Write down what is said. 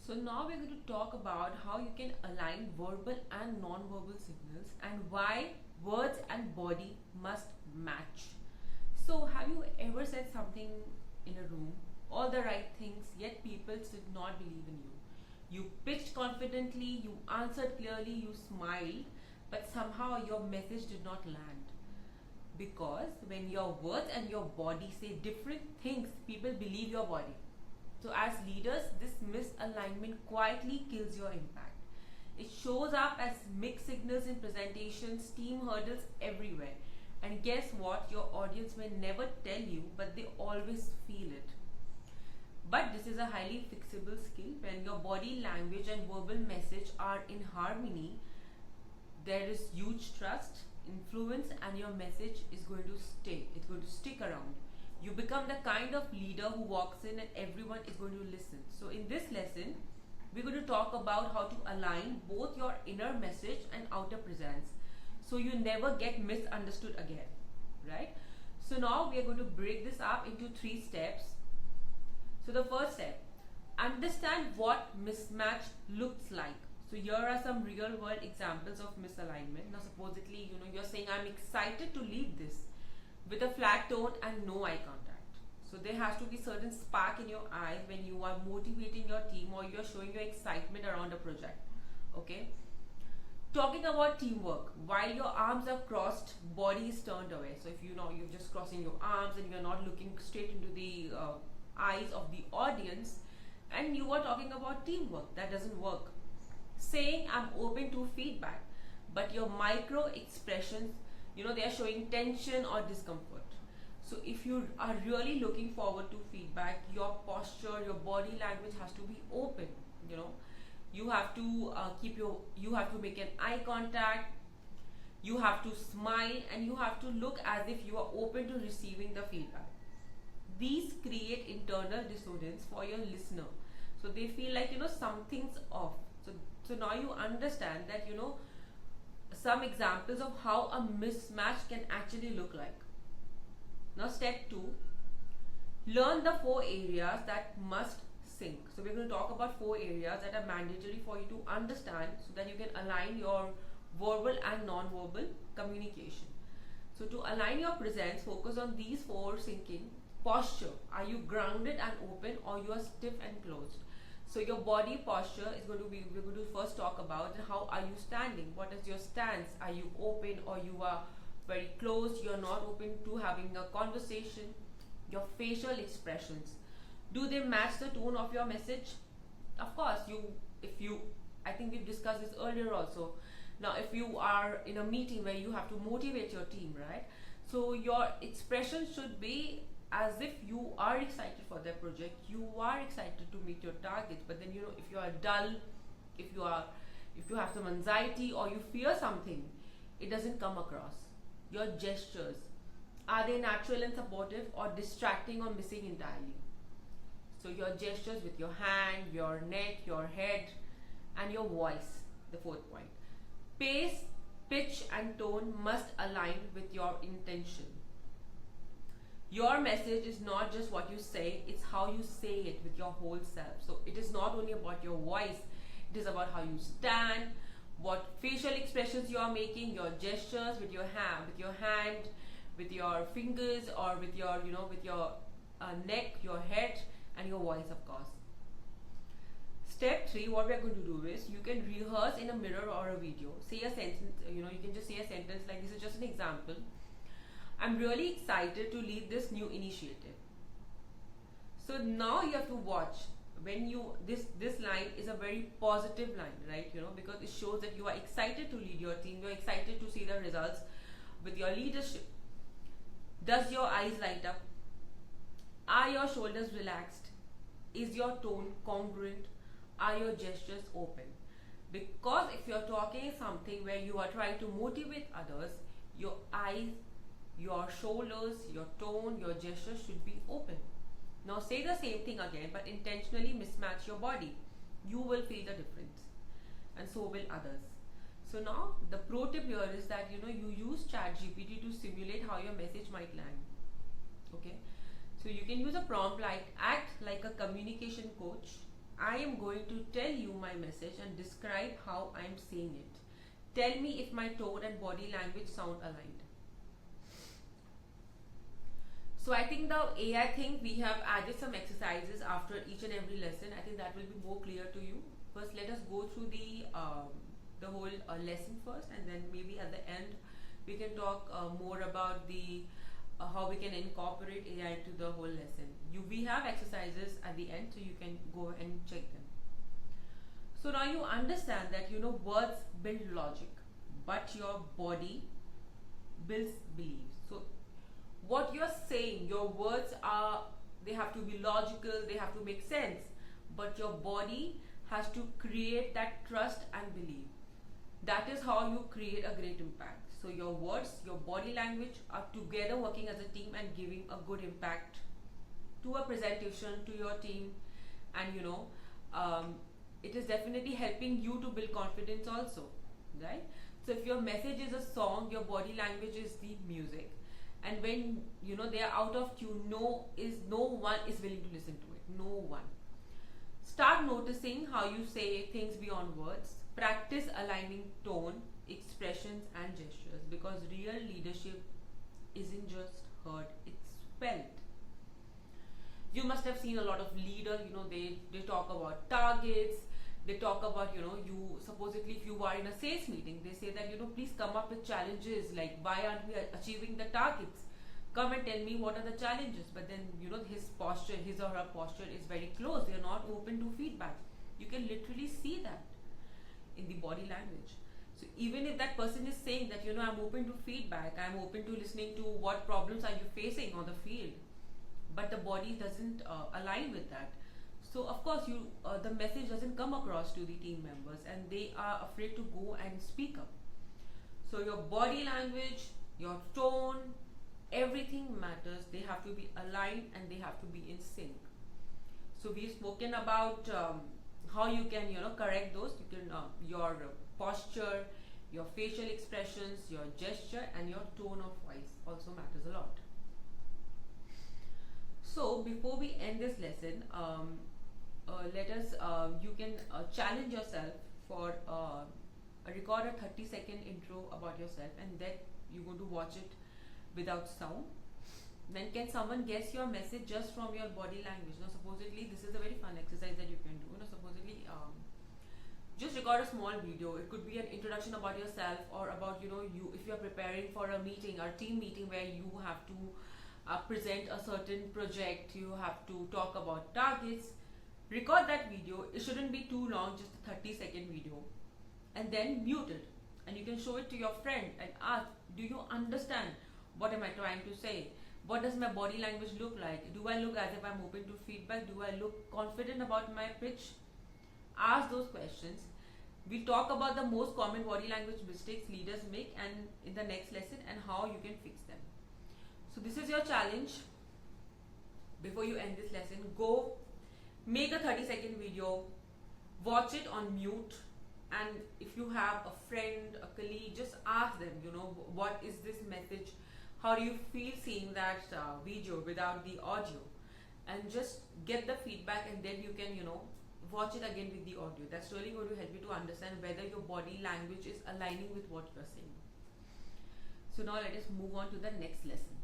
So now we're going to talk about how you can align verbal and non-verbal signals and why words and body must match. So have you ever said something in a room, all the right things, yet people did not believe in you? You pitched confidently, you answered clearly, you smiled, but somehow your message did not land. Because when your words and your body say different things, people believe your body. So, as leaders, this misalignment quietly kills your impact. It shows up as mixed signals in presentations, team hurdles everywhere. And guess what? Your audience may never tell you, but they always feel it. But this is a highly fixable skill. When your body language and verbal message are in harmony, there is huge trust, influence, and your message is going to stay. It's going to stick around. You become the kind of leader who walks in and everyone is going to listen. So in this lesson, we're going to talk about how to align both your inner message and outer presence so you never get misunderstood again, right? So now we are going to break this up into 3 steps. So the first step, understand what mismatch looks like. So here are some real world examples of misalignment. Now supposedly, you're saying I'm excited to lead this with a flat tone and no eye contact. So there has to be certain spark in your eyes when you are motivating your team or you're showing your excitement around a project. Okay. Talking about teamwork, while your arms are crossed, body is turned away. So if you're just crossing your arms and you're not looking straight into the eyes of the audience, and you are talking about teamwork, that doesn't work. Saying I'm open to feedback, but your micro expressions, they are showing tension or discomfort. So if you are really looking forward to feedback, your posture, your body language has to be open. You have to you have to make an eye contact, you have to smile, and you have to look as if you are open to receiving the feedback. These create internal dissonance for your listener, so they feel like something's off. So now you understand that some examples of how a mismatch can actually look like. Now step 2, learn the 4 areas that must sync. So we're going to talk about 4 areas that are mandatory for you to understand so that you can align your verbal and non-verbal communication. So to align your presence, focus on these 4 syncing. Posture, are you grounded and open or you are stiff and closed? So your body posture is going to be, we're going to first talk about how are you standing, what is your stance, are you open or you are very closed, you're not open to having a conversation. Your facial expressions, do they match the tone of your message? Of course, I think we've discussed this earlier also. Now if you are in a meeting where you have to motivate your team, right? So your expression should be as if you are excited for their project, you are excited to meet your targets. But then if you are dull, if you have some anxiety or you fear something, it doesn't come across. Your gestures, are they natural and supportive or distracting or missing entirely? So your gestures with your hand, your neck, your head, and your voice, the 4th point. Pace, pitch and tone must align with your intention. Your message is not just what you say, it's how you say it with your whole self. So it is not only about your voice, it is about how you stand, what facial expressions you are making, your gestures with your hand, with your fingers, or with your neck, your head, and your voice, of course. Step 3, what we are going to do is you can rehearse in a mirror or a video. Say a sentence, you can just say a sentence like this is just an example. I'm really excited to lead this new initiative. So now you have to watch when this line is a very positive line, right? Because it shows that you are excited to lead your team, you're excited to see the results with your leadership. Does your eyes light up? Are your shoulders relaxed? Is your tone congruent? Are your gestures open? Because if you're talking something where you are trying to motivate others, your eyes, your shoulders, your tone, your gestures should be open. Now say the same thing again, but intentionally mismatch your body. You will feel the difference, and so will others. So now the pro tip here is that you use ChatGPT to simulate how your message might land. Okay, so you can use a prompt like act like a communication coach, I am going to tell you my message and describe how I am saying it. Tell me if my tone and body language sound aligned. So I think the AI thing, we have added some exercises after each and every lesson. I think that will be more clear to you. First, let us go through the whole lesson first, and then maybe at the end we can talk more about the how we can incorporate AI to the whole lesson. We have exercises at the end, so you can go and check them. So now you understand that words build logic, but your body builds beliefs. So what you're saying, your words they have to be logical, they have to make sense, but your body has to create that trust and belief. That is how you create a great impact. So your words, your body language are together working as a team and giving a good impact to a presentation, to your team, and it is definitely helping you to build confidence also, right? So if your message is a song, your body language is the music, and when they are out of tune, no one is willing to listen to it. No one. Start noticing how you say things beyond words. Practice aligning tone, expressions and gestures, because real leadership isn't just heard, it's felt. You must have seen a lot of leaders, they talk about targets, they talk about, you supposedly, if you are in a sales meeting, they say that, please come up with challenges, like why aren't we achieving the targets? Come and tell me what are the challenges. But then, his or her posture is very close. They're not open to feedback. You can literally see that in the body language. So even if that person is saying that, I'm open to feedback, I'm open to listening to what problems are you facing on the field, but the body doesn't align with that. So of course, the message doesn't come across to the team members, and they are afraid to go and speak up. So your body language, your tone, everything matters. They have to be aligned and they have to be in sync. So we've spoken about how you can correct those. You can your posture, your facial expressions, your gesture, and your tone of voice also matters a lot. So before we end this lesson, let us you can challenge yourself for record a 30-second intro about yourself, and then you're going to watch it without sound. Then can someone guess your message just from your body language? Now supposedly this is a very fun exercise that you can do. Supposedly just record a small video. It could be an introduction about yourself, or about you, if you're preparing for a meeting or team meeting where you have to present a certain project, you have to talk about targets. Record that video. It shouldn't be too long, just a 30-second video, and then mute it, and you can show it to your friend and ask, do you understand what am I trying to say? What does my body language look like? Do I look as if I'm open to feedback? Do I look confident about my pitch? Ask those questions. We'll talk about the most common body language mistakes leaders make, and in the next lesson, and how you can fix them. So this is your challenge. Before you end this lesson, go make a 30-second video, watch it on mute, and if you have a friend, a colleague, just ask them, what is this message? How do you feel seeing that video without the audio? And just get the feedback, and then you can, watch it again with the audio. That's really going to help you to understand whether your body language is aligning with what you're saying. So now let us move on to the next lesson.